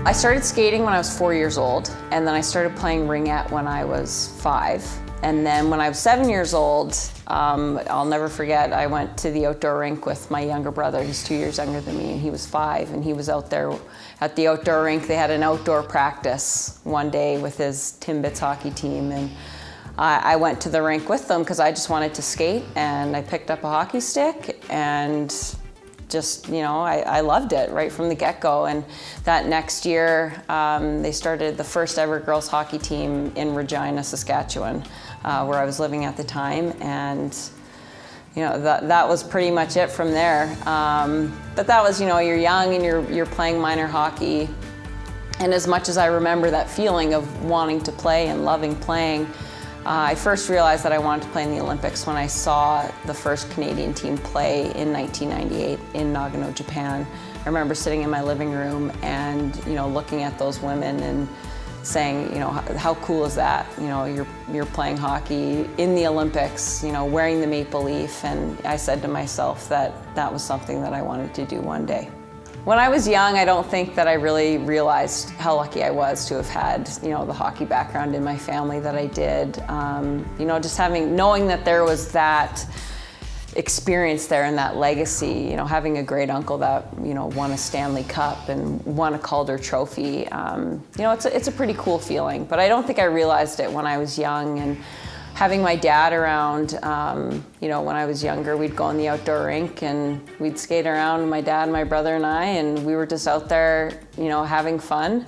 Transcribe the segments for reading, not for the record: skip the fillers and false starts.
I started skating when I was 4 years old, and then I started playing ringette when I was 5. And then when I was 7 years old, I'll never forget, I went to the outdoor rink with my younger brother. He's 2 years younger than me, and he was 5, and he was out there at the outdoor rink. They had an outdoor practice one day with his Timbits hockey team, and I went to the rink with them because I just wanted to skate, and I picked up a hockey stick and just, you know, I loved it right from the get-go. And that next year, they started the first ever girls hockey team in Regina, Saskatchewan, where I was living at the time. And, you know, that was pretty much it from there. But that was, you know, you're young and you're playing minor hockey. And as much as I remember that feeling of wanting to play and loving playing, I first realized that I wanted to play in the Olympics when I saw the first Canadian team play in 1998 in Nagano, Japan. I remember sitting in my living room and, you know, looking at those women and saying, you know, how cool is that? You know, you're playing hockey in the Olympics, you know, wearing the maple leaf. And I said to myself that that was something that I wanted to do one day. When I was young, I don't think that I really realized how lucky I was to have had, you know, the hockey background in my family that I did. You know, just knowing that there was that experience there and that legacy, you know, having a great uncle that, you know, won a Stanley Cup and won a Calder Trophy, you know, it's a pretty cool feeling. But I don't think I realized it when I was young. And having my dad around, you know, when I was younger, we'd go on the outdoor rink and we'd skate around, my dad, my brother and I, and we were just out there, you know, having fun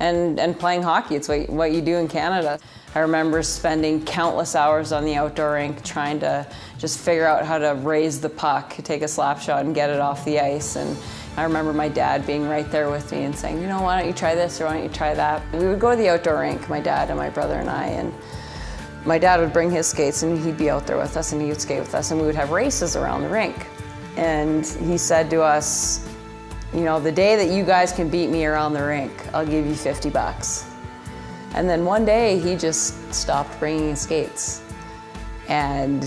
and playing hockey. It's what you do in Canada. I remember spending countless hours on the outdoor rink trying to just figure out how to raise the puck, take a slap shot and get it off the ice. And I remember my dad being right there with me and saying, you know, why don't you try this or why don't you try that? We would go to the outdoor rink, my dad and my brother and I, and my dad would bring his skates and he'd be out there with us and he would skate with us and we would have races around the rink. And he said to us, you know, the day that you guys can beat me around the rink, I'll give you $50. And then one day he just stopped bringing his skates. And,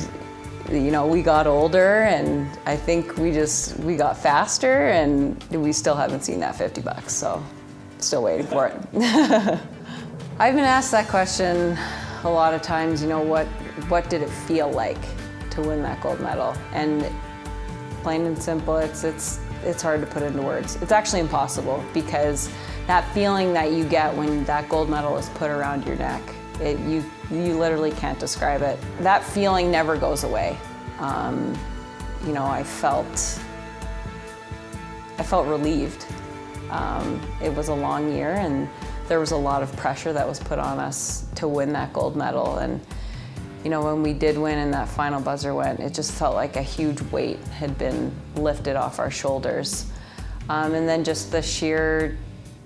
you know, we got older and I think we got faster and we still haven't seen that $50, so still waiting for it. I've been asked that question a lot of times, you know, what did it feel like to win that gold medal? And plain and simple, it's hard to put into words. It's actually impossible because that feeling that you get when that gold medal is put around your neck, you literally can't describe it. That feeling never goes away. You know, I felt relieved. It was a long year and there was a lot of pressure that was put on us to win that gold medal. And, you know, when we did win and that final buzzer went, it just felt like a huge weight had been lifted off our shoulders. And then just the sheer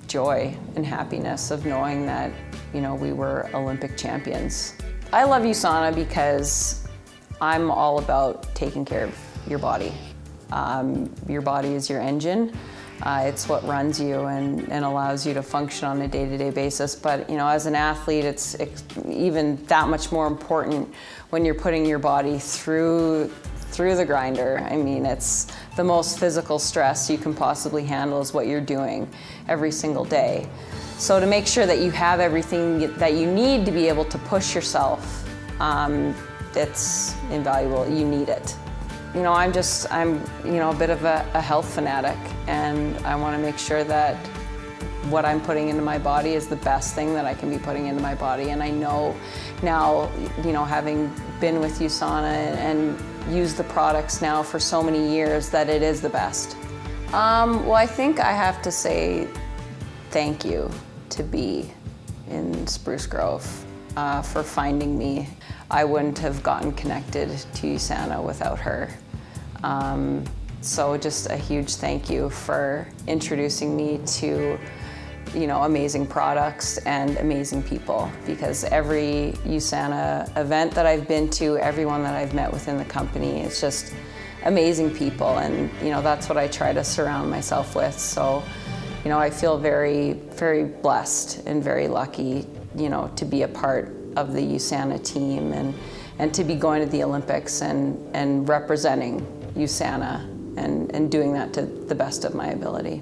joy and happiness of knowing that, you know, we were Olympic champions. I love USANA because I'm all about taking care of your body. Your body is your engine. It's what runs you and allows you to function on a day-to-day basis. But, you know, as an athlete, it's even that much more important when you're putting your body through the grinder. I mean, it's the most physical stress you can possibly handle is what you're doing every single day. So to make sure that you have everything that you need to be able to push yourself, it's invaluable. You need it. You know, I'm you know, a bit of a health fanatic, and I want to make sure that what I'm putting into my body is the best thing that I can be putting into my body. And I know now, you know, having been with USANA and used the products now for so many years, that it is the best. Well, I think I have to say thank you to Bea in Spruce Grove for finding me. I wouldn't have gotten connected to USANA without her. So just a huge thank you for introducing me to, you know, amazing products and amazing people, because every USANA event that I've been to, everyone that I've met within the company, it's just amazing people, and, you know, that's what I try to surround myself with. So, you know, I feel very, very blessed and very lucky, you know, to be a part of the USANA team and to be going to the Olympics and representing USANA and doing that to the best of my ability.